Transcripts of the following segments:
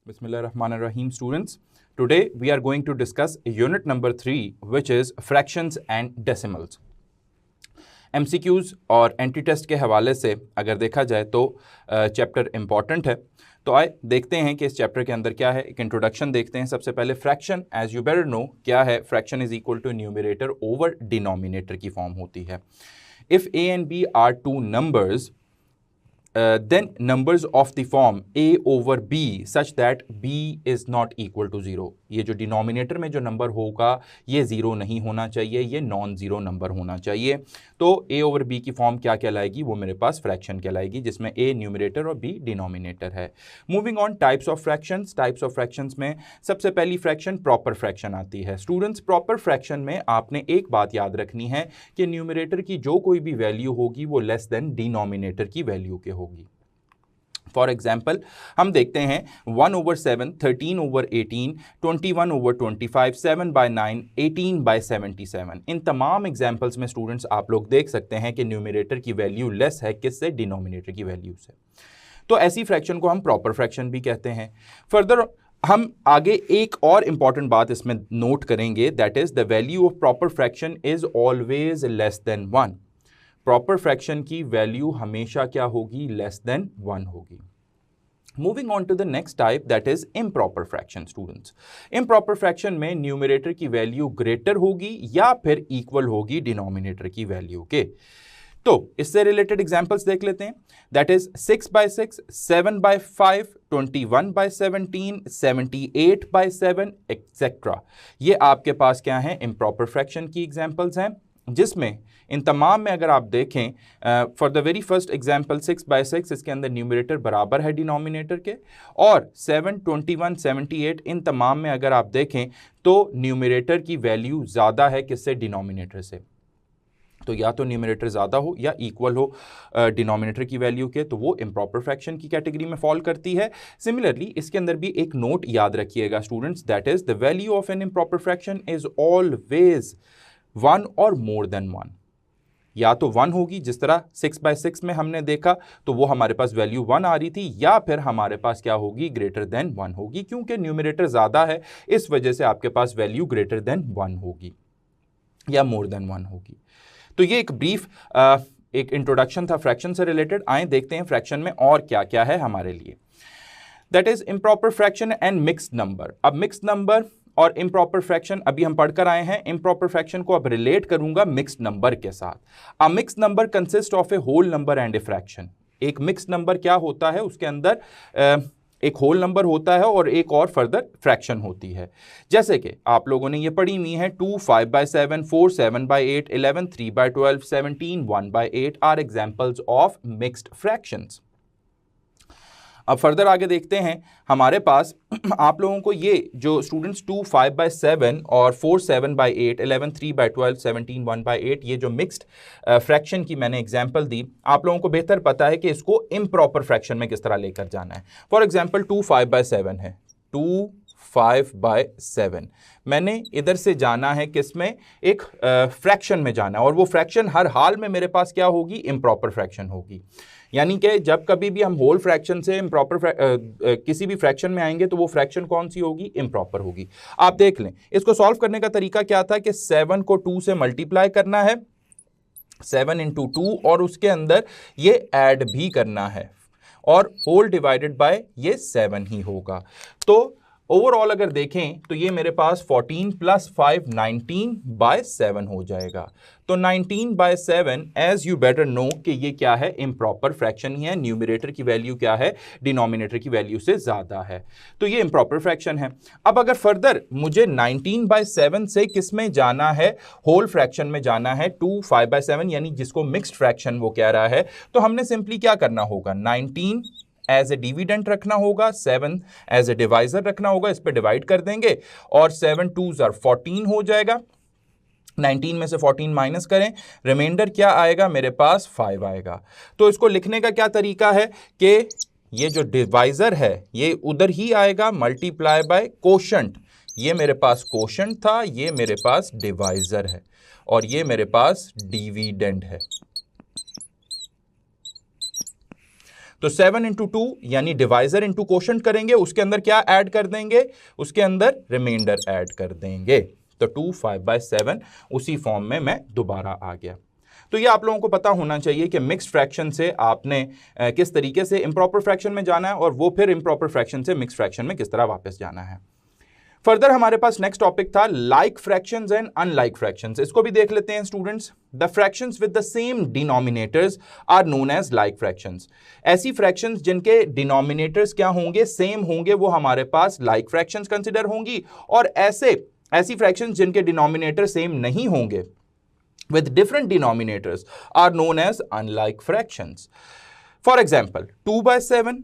Bismillahirrahmanirrahim, students. Today we are going to discuss unit number 3, which is fractions and decimals. MCQs और anti test के हवाले से अगर देखा जाए तो चैप्टर इम्पॉर्टेंट है। तो आए देखते हैं कि इस चैप्टर के अंदर क्या है। एक इंट्रोडक्शन देखते हैं। सबसे पहले fraction, as you better know, क्या है। Fraction is equal to numerator over denominator की फॉर्म होती है। If A and B are two numbers then numbers of the form a over b such that b is not equal to 0। ये जो denominator में जो number होगा ये zero नहीं होना चाहिए, ये नॉन ज़ीरो नंबर होना चाहिए। तो a ओवर b की फॉर्म क्या कहलाएगी, वो मेरे पास फ्रैक्शन कहलाएगी, जिसमें a न्यूमरेटर और b डिनोमिनेटर है। Moving on, types of fractions. Types of fractions में सबसे पहली फ्रैक्शन प्रॉपर फ्रैक्शन आती है। स्टूडेंट्स, प्रॉपर फ्रैक्शन में आपने एक बात याद रखनी है कि न्यूमरेटर की जो कोई भी वैल्यू होगी वो लेस देन डिनोमिनेटर की वैल्यू के होगी। फॉर एग्जाम्पल हम देखते हैं 1/7, 13/18, 21/25, 7/9, 18/77। इन तमाम एग्जाम्पल्स में स्टूडेंट्स आप लोग देख सकते हैं कि न्यूमरेटर की वैल्यू लेस है किससे, डिनोमिनेटर की वैल्यू से। तो ऐसी फ्रैक्शन को हम प्रॉपर फ्रैक्शन भी कहते हैं। फर्दर हम आगे एक और इंपॉर्टेंट बात इसमें नोट करेंगे, that is the value of proper fraction is always less than 1। Proper fraction की वैल्यू हमेशा क्या होगी, लेस देन 1 होगी। Moving on to the next type, that is improper fraction. Students, improper fraction में numerator की value greater होगी या फिर इक्वल होगी डिनोमिनेटर की वैल्यू के। तो इससे रिलेटेड एग्जांपल्स देख लेते हैं। That is 6/6, 7/5, 21/17, 78/7 etcetera. ये आपके पास क्या है, इम्प्रॉपर फ्रैक्शन की एग्जांपल्स हैं, जिसमें इन तमाम में अगर आप देखें, for the very first example 6/6, इसके अंदर न्यूमरेटर बराबर है डिनोमिनेटर के, और 7, 21, 78 इन तमाम में अगर आप देखें तो न्यूमरेटर की वैल्यू ज़्यादा है किससे, डिनोमिनेटर से। तो या तो न्यूमरेटर ज़्यादा हो या इक्वल हो डिनोमिनेटर की वैल्यू के, तो वो इम्प्रॉपर फ्रैक्शन की कैटेगरी में फॉल करती है। सिमिलरली इसके अंदर भी एक नोट याद रखिएगा students, that is the value of an improper fraction is always 1 और मोर देन 1। या तो 1 होगी, जिस तरह 6/6 में हमने देखा तो वो हमारे पास वैल्यू 1 आ रही थी, या फिर हमारे पास क्या होगी, ग्रेटर देन 1 होगी, क्योंकि न्यूमरेटर ज़्यादा है इस वजह से आपके पास वैल्यू ग्रेटर देन 1 होगी या मोर देन 1 होगी। तो ये एक ब्रीफ एक इंट्रोडक्शन था फ्रैक्शन से रिलेटेड। आए देखते हैं फ्रैक्शन में और क्या क्या है हमारे लिए। That is improper fraction and mixed number. अब मिक्स्ड नंबर और इम्प्रॉपर फ्रैक्शन अभी हम पढ़कर आए हैं। इम्प्रॉपर फ्रैक्शन को अब रिलेट करूंगा मिक्स्ड नंबर के साथ। A mixed number consist of a whole number and a fraction. एक मिक्स्ड नंबर क्या होता है, उसके अंदर एक होल नंबर होता है और एक और फर्दर फ्रैक्शन होती है। जैसे कि आप लोगों ने ये पढ़ी हुई है, 2 5/7, 4 7/8, 11 3/12, 17 1/8 are examples of mixed fractions. अब फर्दर आगे देखते हैं, हमारे पास आप लोगों को ये जो स्टूडेंट्स 2 5/7 और 4 7/8, 11 3/12, 17 1/8 ये जो मिक्स्ड फ्रैक्शन की मैंने एग्जांपल दी, आप लोगों को बेहतर पता है कि इसको इम्प्रॉपर फ्रैक्शन में किस तरह लेकर जाना है। फॉर एग्जांपल 2 5/7 है, 2 5/7 मैंने इधर से जाना है किसमें, एक फ्रैक्शन में जाना है, और वो फ्रैक्शन हर हाल में मेरे पास क्या होगी, इम्प्रॉपर फ्रैक्शन होगी। यानी कि जब कभी भी हम होल फ्रैक्शन से इम्प्रॉपर किसी भी फ्रैक्शन में आएंगे तो वो फ्रैक्शन कौन सी होगी, इम्प्रॉपर होगी। आप देख लें, इसको सॉल्व करने का तरीका क्या था कि 7 को 2 से मल्टीप्लाई करना है, 7 × 2, और उसके अंदर ये ऐड भी करना है, और होल डिवाइडेड बाय ये 7 ही होगा। तो ओवरऑल अगर देखें तो ये मेरे पास 14 + 5 19/7 हो जाएगा। तो 19/7 एज यू बेटर नो कि ये क्या है, इम्प्रॉपर फ्रैक्शन ही है। न्यूमरेटर की वैल्यू क्या है, डिनोमिनेटर की वैल्यू से ज़्यादा है, तो ये इम्प्रॉपर फ्रैक्शन है। अब अगर फर्दर मुझे 19/7 से किस में जाना है, होल फ्रैक्शन में जाना है, 2 5/7 यानी जिसको मिक्स्ड फ्रैक्शन वो कह रहा है, तो हमने सिंपली क्या करना होगा, 19 एज ए डिविडेंट रखना होगा, 7 एज ए डिवाइजर रखना होगा, इस पे डिवाइड कर देंगे, और 7 2s are 14 हो जाएगा। 19 में से 14 माइनस करें, रिमाइंडर क्या आएगा, मेरे पास 5 आएगा। तो इसको लिखने का क्या तरीका है कि ये जो डिवाइजर है ये उधर ही आएगा, मल्टीप्लाई बाय कोशेंट। ये मेरे पास कोशेंट था, ये मेरे पास डिवाइजर है, और ये मेरे पास डिविडेंड है। तो 7 इंटू 2 यानी डिवाइजर इंटू कोशेंट करेंगे, उसके अंदर क्या ऐड कर देंगे, उसके अंदर रिमाइंडर ऐड कर देंगे। तो 2 5/7 उसी फॉर्म में मैं दोबारा आ गया। तो ये आप लोगों को पता होना चाहिए कि मिक्स्ड फ्रैक्शन से आपने किस तरीके से इम्प्रॉपर फ्रैक्शन में जाना है और वो फिर इम्प्रॉपर फ्रैक्शन से मिक्स्ड फ्रैक्शन में किस तरह वापस जाना है। फर्दर हमारे पास नेक्स्ट टॉपिक था like fractions and unlike fractions. इसको भी देख लेते हैं students. The fractions with the same denominators are known as like fractions. ऐसी फ्रैक्शंस जिनके डिनोमिनेटर्स क्या होंगे, सेम होंगे, वो हमारे पास लाइक फ्रैक्शंस कंसिडर होंगी। और ऐसी फ्रैक्शंस जिनके डिनोमिनेटर सेम नहीं होंगे with different denominators are known as unlike fractions. For example, 2/7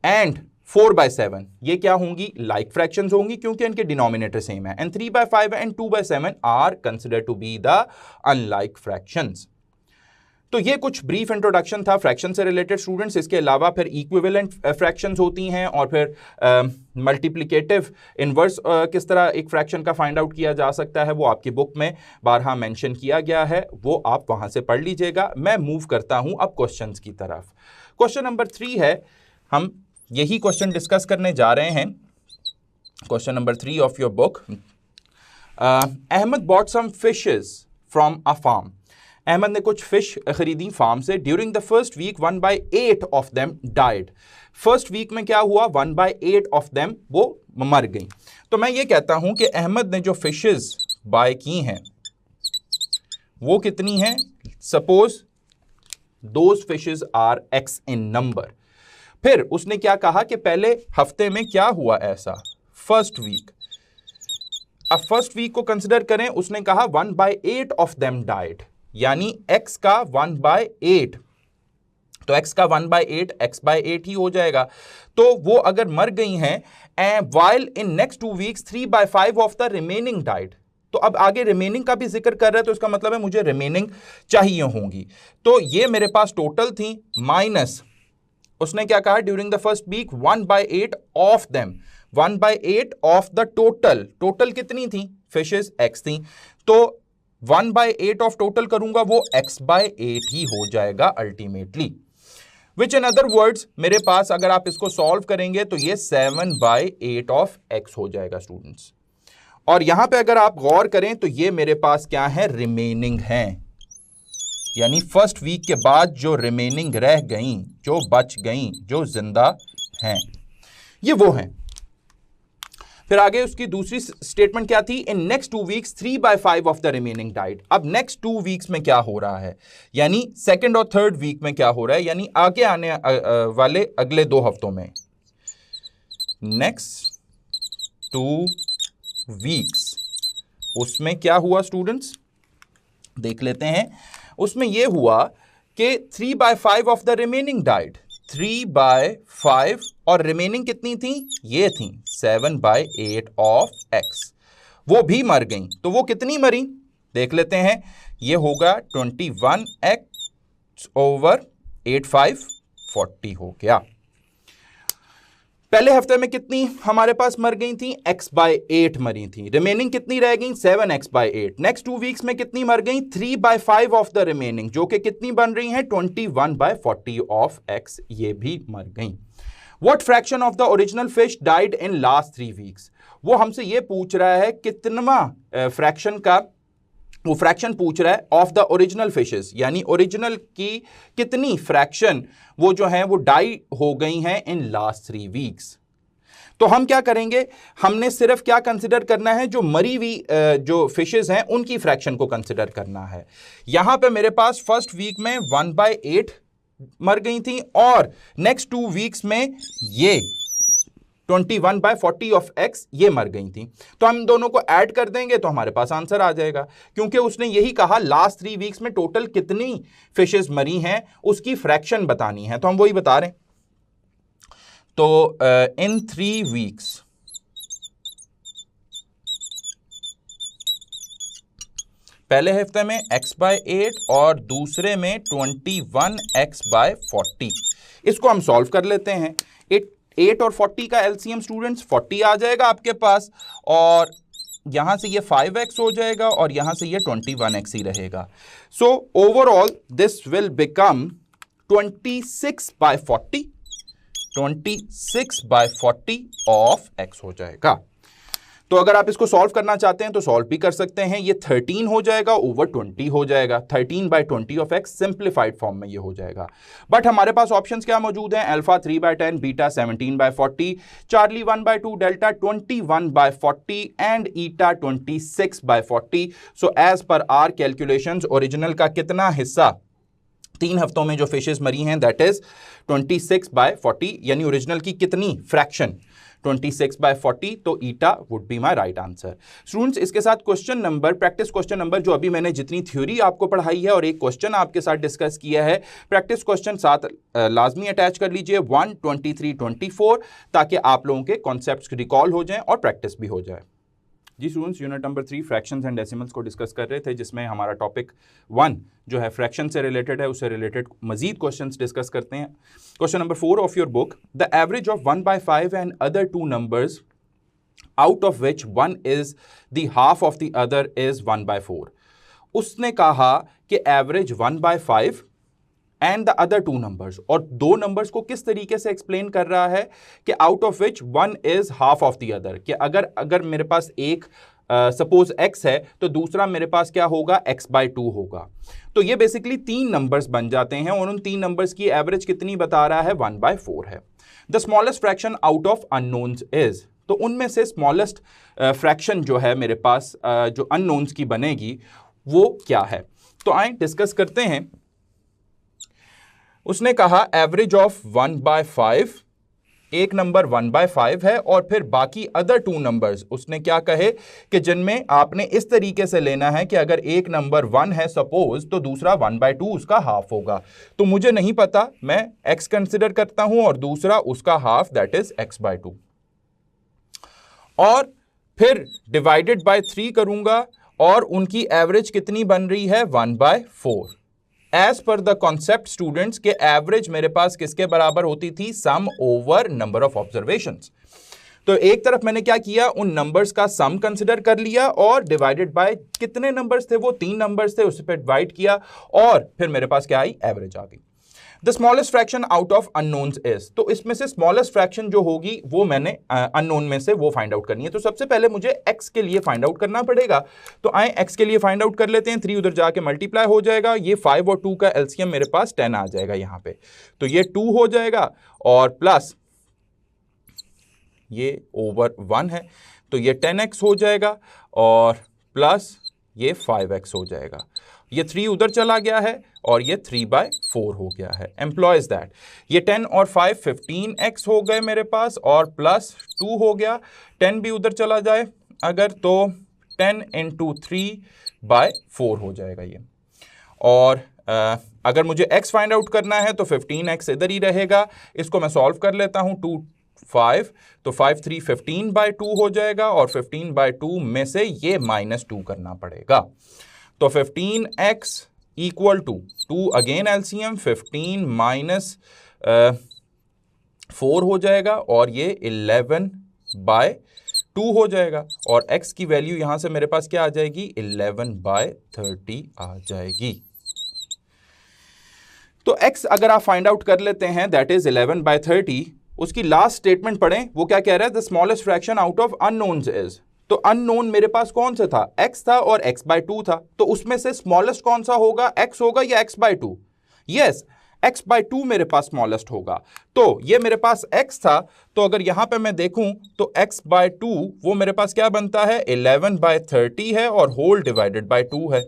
and 4/7 ये क्या होंगी, like fractions होंगी क्योंकि इनके denominator same है। and 3/5 and 2/7 are considered to be the unlike fractions. तो ये कुछ ब्रीफ इंट्रोडक्शन था फ्रैक्शन से रिलेटेड स्टूडेंट्स। इसके अलावा फिर इक्विवेलेंट फ्रैक्शंस होती हैं और फिर मल्टीप्लिकेटिव इनवर्स किस तरह एक फ्रैक्शन का फाइंड आउट किया जा सकता है, वो आपकी बुक में बारहा मेंशन किया गया है, वो आप वहां से पढ़ लीजिएगा। मैं मूव करता हूं अब क्वेश्चंस की तरफ। क्वेश्चन नंबर 3 है, हम यही क्वेश्चन डिस्कस करने जा रहे हैं। Question number 3 of your book. Ahmed bought some fishes from a farm. Ahmed ने कुछ फिश खरीदी फार्म से। During the first week 1/8 of them died. First week में क्या हुआ, 1/8 ऑफ देम वो मर गई। तो मैं ये कहता हूं कि अहमद ने जो फिशेस बाय की हैं वो कितनी हैं। Suppose those fishes are x in number. फिर उसने क्या कहा कि पहले हफ्ते में क्या हुआ ऐसा, फर्स्ट वीक। अब फर्स्ट वीक को कंसिडर करें, उसने कहा 1/8 ऑफ देम डाइड, यानी x का 1/8, तो x का 1/8 x/8 ही हो जाएगा। तो वो अगर मर गई हैं while in next 2 weeks 3/5 of the remaining died. तो अब आगे रिमेनिंग का भी जिक्र कर रहा है, तो इसका मतलब है मुझे रिमेनिंग चाहिए होंगी। तो ये मेरे पास टोटल थी माइनस, उसने क्या कहा, during the first week 1/8 of them, 1/8 of the total. Total कितनी थी फिशेस, x थी, तो 1/8 ऑफ टोटल करूंगा वो x/8 ही हो जाएगा ultimately. Which in other words मेरे पास अगर आप इसको सॉल्व करेंगे तो ये 7/8 ऑफ x हो जाएगा स्टूडेंट्स। और यहां पे अगर आप गौर करें तो ये मेरे पास क्या है, रिमेनिंग है, यानी फर्स्ट वीक के बाद जो रिमेनिंग रह गई, जो बच गई, जो जिंदा हैं, ये वो हैं। फिर आगे उसकी दूसरी स्टेटमेंट क्या थी, in next 2 weeks 3/5 of the remaining died. अब नेक्स्ट 2 वीक्स में क्या हो रहा है, यानी सेकंड और थर्ड वीक में क्या हो रहा है, यानी आगे आने वाले अगले 2 हफ्तों में, नेक्स्ट 2 वीक्स, उसमें क्या हुआ स्टूडेंट्स, देख लेते हैं। उसमें यह हुआ कि 3/5 ऑफ द रिमेनिंग डाइड, 3/5 और रिमेनिंग कितनी थी, ये थी 7/8 ऑफ x, वो भी मर गई। तो वो कितनी मरी देख लेते हैं, ये होगा 21x ओवर 8 5 40 हो गया। पहले हफ्ते में कितनी हमारे पास मर गई थी, x/8 मरी थी, रिमेनिंग कितनी रह गई 7x/8। नेक्स्ट 2 वीक्स में कितनी मर गई, 3/5 ऑफ द रिमेनिंग, जो कि कितनी बन रही है 21/40 ऑफ x, ये भी मर गई। What fraction of the original fish died in last 3 weeks. वो हमसे ये पूछ रहा है कितना फ्रैक्शन का, वो फ्रैक्शन पूछ रहा है ऑफ द ओरिजिनल फिशेस, यानी ओरिजिनल की कितनी फ्रैक्शन वो जो है वो डाई हो गई हैं इन लास्ट 3 वीक्स। तो हम क्या करेंगे, हमने सिर्फ क्या कंसिडर करना है, जो मरी हुई जो फिशेस हैं उनकी फ्रैक्शन को कंसिडर करना है। यहां पे मेरे पास फर्स्ट वीक में 1/8 मर गई थी और नेक्स्ट 2 वीक्स में ये 21/40 ऑफ x ये मर गई थी। तो हम दोनों को ऐड कर देंगे तो हमारे पास आंसर आ जाएगा, क्योंकि उसने यही कहा लास्ट 3 वीक्स में टोटल कितनी फिशेस मरी हैं उसकी फ्रैक्शन बतानी है, तो हम वही बता रहे हैं। तो इन 3 वीक्स पहले हफ्ते में x/8 और दूसरे में 21x/40, इसको हम सॉल्व कर लेते हैं। 8 और 40 का एलसीएम स्टूडेंट्स 40 आ जाएगा आपके पास, और यहां से ये 5x हो जाएगा और यहां से ये 21x ही रहेगा। So overall this will become 26/40, 26/40 of x हो जाएगा। तो अगर आप इसको सॉल्व करना चाहते हैं तो सॉल्व भी कर सकते हैं। ये 13 हो जाएगा ओवर 20 हो जाएगा, 13/20 ऑफ x सिंप्लीफाइड फॉर्म में ये हो जाएगा। बट हमारे पास ऑप्शंस क्या मौजूद हैं? Alpha 3/10, beta 17/40, Charlie 1/2, delta 21/40 and eta 26/40। So as per our calculations original का कितना हिस्सा 3 हफ्तों में जो फिशेस मरी हैं दैट इज 26/40, यानी ओरिजिनल की कितनी फ्रैक्शन 26/40, तो it would be my right answer. Students, इसके साथ question number, practice question number, जो अभी मैंने जितनी थ्योरी आपको पढ़ाई है और एक क्वेश्चन आपके साथ डिस्कस किया है, प्रैक्टिस क्वेश्चन साथ लाजमी अटैच कर लीजिए 1, 23, 24, ताकि आप लोगों के कॉन्सेप्ट्स रिकॉल हो जाएं और प्रैक्टिस भी हो जाए। जी students, unit number 3 fractions and decimals को डिस्कस कर रहे थे, जिसमें हमारा टॉपिक 1 जो है फ्रैक्शन से रिलेटेड है, उससे रिलेटेड मजीद क्वेश्चंस डिस्कस करते हैं। Question number 4 of your book, the average of 1/5 and other 2 numbers out of which 1 is the half of the other is 1/4। उसने कहा कि average 1/5 and the other 2 numbers, और 2 numbers को किस तरीके से एक्सप्लेन कर रहा है कि out of which 1 is half of the other, कि अगर मेरे पास एक सपोज x है तो दूसरा मेरे पास क्या होगा x/2 होगा। तो ये बेसिकली 3 नंबर्स बन जाते हैं और उन 3 नंबर्स की एवरेज कितनी बता रहा है 1/4 है। The smallest fraction out of unknowns is, तो उनमें से स्मॉलेस्ट फ्रैक्शन जो है मेरे पास जो अननोन्स की बनेगी वो क्या है। तो आए डिस्कस करते हैं। उसने कहा एवरेज ऑफ 1/5, एक नंबर 1/5 है और फिर बाकी अदर 2 नंबर्स उसने क्या कहे कि जिनमें आपने इस तरीके से लेना है कि अगर एक नंबर 1 है सपोज, तो दूसरा 1/2 उसका हाफ होगा। तो मुझे नहीं पता, मैं x कंसिडर करता हूं और दूसरा उसका हाफ दैट इज x/2, और फिर डिवाइडेड बाय 3 करूंगा और उनकी एवरेज कितनी बन रही है 1/4। As per the concept students के एवरेज मेरे पास किसके बराबर होती थी, sum over number of observations. तो एक तरफ मैंने क्या किया, उन नंबर्स का सम कंसिडर कर लिया और डिवाइडेड बाय कितने नंबर्स थे, वो 3 नंबर्स थे, उस पर डिवाइड किया और फिर मेरे पास क्या आई, एवरेज आ गई। The smallest fraction out of unknowns is, तो इसमें से स्मॉलेस्ट फ्रैक्शन जो होगी वो मैंने अननोन में से वो फाइंड आउट करनी है। तो सबसे पहले मुझे x के लिए फाइंड आउट करना पड़ेगा। तो आए x के लिए फाइंड आउट कर लेते हैं। 3 उधर जाके मल्टीप्लाई हो जाएगा, ये 5 और 2 का एलसीएम मेरे पास 10 आ जाएगा यहाँ पे, तो ये 2 हो जाएगा और प्लस ये ओवर 1 है तो ये 10x हो जाएगा और प्लस ये 5x हो जाएगा। ये 3 उधर चला गया है और ये 3/4 हो गया है। एम्प्लॉयज दैट ये 10 और 5 15x हो गए मेरे पास और प्लस 2 हो गया, 10 भी उधर चला जाए अगर तो 10 × 3/4 हो जाएगा ये। और अगर मुझे x फाइंड आउट करना है तो 15x इधर ही रहेगा। इसको मैं सॉल्व कर लेता हूँ, 2 5 तो 5 3 15/2 हो जाएगा और 15/2 में से ये -2 करना पड़ेगा। तो 15x equal to 2 again LCM 15 -4 हो जाएगा और ये 11/2 हो जाएगा और x की वैल्यू यहां से मेरे पास क्या आ जाएगी 11/30 आ जाएगी। तो x अगर आप फाइंड आउट कर लेते हैं दैट इज 11/30, उसकी लास्ट स्टेटमेंट पढ़ें, वो क्या कह रहा है, the smallest fraction out of unknowns is. तो अननोन मेरे पास कौन सा था, x था और x/2 था, तो उसमें से स्मॉलेस्ट कौन सा होगा, x होगा या x/2? यस, x/2 मेरे पास स्मॉलेस्ट होगा। तो ये मेरे पास x था, तो अगर यहां पे मैं देखूं तो x/2 वो मेरे पास क्या बनता है 11/30 है और होल डिवाइडेड बाय 2 है।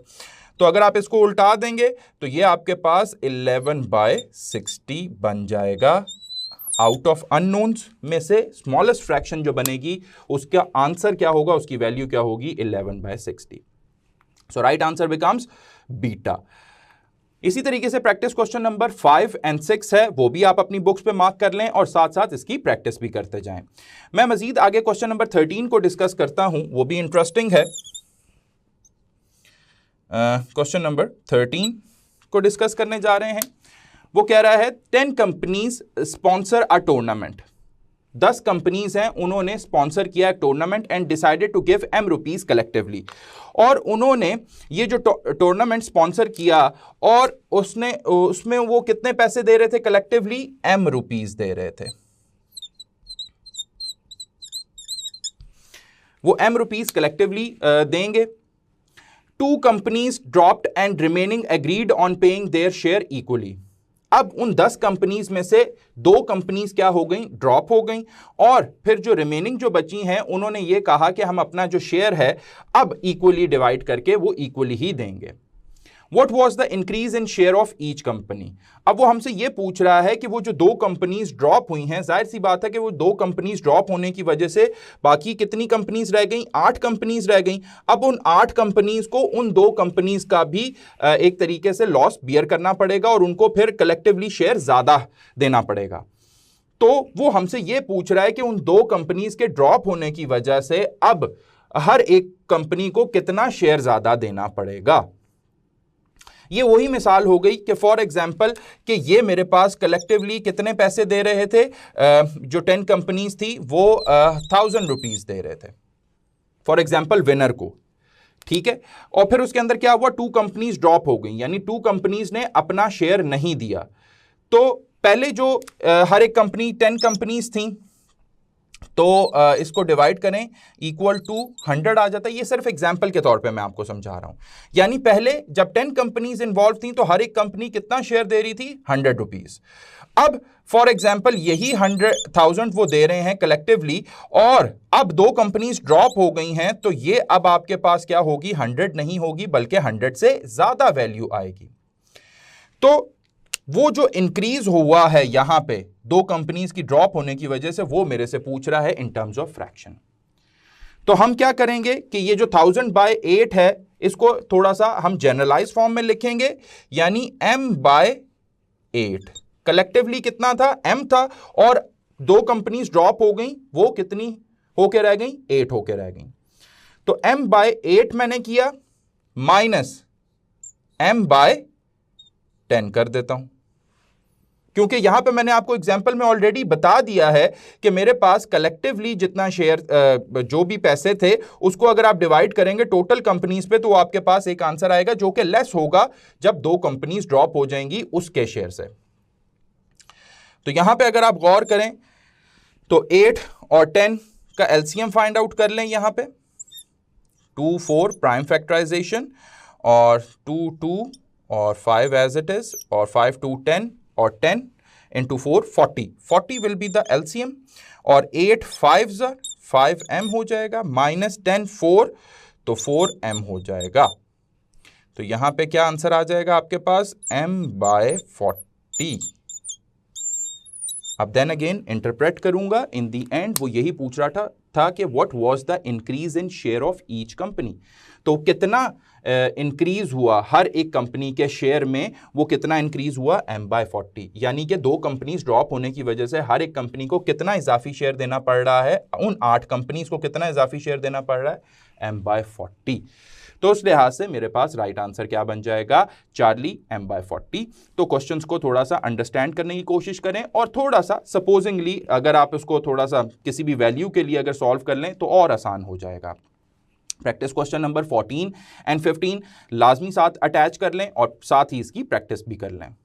तो अगर आप इसको उल्टा देंगे तो ये आपके पास 11/60 बन जाएगा। आउट ऑफ अननोन्स में से स्मॉलेस्ट फ्रैक्शन जो बनेगी उसका आंसर क्या होगा, उसकी वैल्यू क्या होगी 11/60। सो राइट आंसर बिकम्स बीटा। इसी तरीके से प्रैक्टिस क्वेश्चन नंबर 5 और 6 है, वो भी आप अपनी बुक्स पे मार्क कर लें और साथ साथ इसकी प्रैक्टिस भी करते जाएं। मैं मजीद आगे क्वेश्चन नंबर 13 को डिस्कस करता हूं, वो भी इंटरेस्टिंग है। क्वेश्चन नंबर 13 को डिस्कस करने जा रहे हैं। वो कह रहा है 10 companies sponsor a tournament, 10 companies हैं, उन्होंने स्पॉन्सर किया एक tournament and decided to give m rupees collectively. और उन्होंने ये जो टूर्नामेंट स्पॉन्सर किया और उसमें वो कितने पैसे दे रहे थे कलेक्टिवली, m रुपीज दे रहे थे। वो m रुपीस कलेक्टिवली देंगे। 2 companies dropped and remaining agreed on paying their share equally. अब उन 10 कंपनीज में से 2 कंपनीज क्या हो गई, ड्रॉप हो गई, और फिर जो रिमेनिंग जो बची हैं उन्होंने ये कहा कि हम अपना जो शेयर है अब इक्वली डिवाइड करके वो इक्वली ही देंगे। What was the increase in share of each company? अब वो हमसे ये पूछ रहा है कि वो जो 2 कंपनीज ड्रॉप हुई हैं, जाहिर सी बात है कि वो 2 कंपनीज ड्रॉप होने की वजह से बाकी कितनी कंपनीज रह गई, 8 कंपनीज रह गई। अब उन 8 कंपनीज को उन 2 कंपनीज का भी एक तरीके से लॉस बियर करना पड़ेगा और उनको फिर कलेक्टिवली शेयर ज्यादा देना पड़ेगा। तो वो हमसे ये पूछ रहा है कि उन 2 कंपनीज के ड्रॉप होने की वजह से अब हर एक कंपनी को कितना शेयर ज्यादा देना पड़ेगा। ये वही मिसाल हो गई कि फॉर एग्जांपल कि ये मेरे पास कलेक्टिवली कितने पैसे दे रहे थे, जो 10 कंपनीज थी वो 1000 रुपीज दे रहे थे फॉर एग्जांपल विनर को, ठीक है। और फिर उसके अंदर क्या हुआ, 2 कंपनीज ड्रॉप हो गई, यानी 2 कंपनीज ने अपना शेयर नहीं दिया। तो पहले जो हर एक कंपनी 10 कंपनीज थी, तो इसको डिवाइड करें इक्वल टू 100 आ जाता है। ये सिर्फ एग्जांपल के तौर पे मैं आपको समझा रहा हूं। यानी पहले जब 10 कंपनीज इन्वॉल्व थी तो हर एक कंपनी कितना शेयर दे रही थी, 100 रुपीज। अब फॉर एग्जांपल यही 100,000 वो दे रहे हैं कलेक्टिवली, और अब 2 कंपनीज ड्रॉप हो गई हैं, तो ये अब आपके पास क्या होगी, 100 नहीं होगी बल्कि 100 से ज्यादा वैल्यू आएगी। तो वो जो इंक्रीज हुआ है यहां पे 2 कंपनीज की ड्रॉप होने की वजह से, वो मेरे से पूछ रहा है इन टर्म्स ऑफ फ्रैक्शन। तो हम क्या करेंगे कि ये जो 1000/8 है इसको थोड़ा सा हम जनरलाइज फॉर्म में लिखेंगे, यानी m/8। कलेक्टिवली कितना था, m था, और 2 कंपनीज ड्रॉप हो गई, वो कितनी होके रह गई, 8 होके रह गई। तो m/8 मैंने किया माइनस m/10 कर देता हूं, क्योंकि यहां पे मैंने आपको एग्जांपल में ऑलरेडी बता दिया है कि मेरे पास कलेक्टिवली जितना शेयर जो भी पैसे थे उसको अगर आप डिवाइड करेंगे टोटल कंपनीज पे, तो आपके पास एक आंसर आएगा जो कि लेस होगा जब 2 कंपनीज ड्रॉप हो जाएंगी उसके शेयर से। तो यहां पे अगर आप गौर करें तो 8 और 10 का एलसीएम फाइंड आउट कर लें। यहां पे 2 4 प्राइम फैक्टराइजेशन, और 2 2 और 5 एज इट इज, और 5 2 10, और 10 into 4 40 will be the LCM, और 8 5s 5m हो जाएगा, माइनस 10 4, तो 4m हो जाएगा। तो यहां पे क्या आंसर आ जाएगा आपके पास, m/40। अब देन अगेन इंटरप्रेट करूंगा, इन दी एंड वो यही पूछ रहा था कि what was the increase in share of each company. तो कितना इंक्रीज हुआ हर एक कंपनी के शेयर में, वो कितना इंक्रीज हुआ, m/40। यानी कि 2 कंपनीज ड्रॉप होने की वजह से हर एक कंपनी को कितना इजाफी शेयर देना पड़ रहा है, उन 8 कंपनीज को कितना इजाफी शेयर देना पड़ रहा है, m/40। तो उस लिहाज से मेरे पास राइट आंसर क्या बन जाएगा, चार्ली, m/40। तो क्वेश्चंस को थोड़ा सा अंडरस्टैंड करने की कोशिश करें, और थोड़ा सा सपोजिंगली अगर आप उसको थोड़ा सा किसी भी वैल्यू के लिए अगर सॉल्व कर लें तो और आसान हो जाएगा। प्रैक्टिस क्वेश्चन नंबर 14 एंड 15 लाजमी साथ अटैच कर लें और साथ ही इसकी प्रैक्टिस भी कर लें।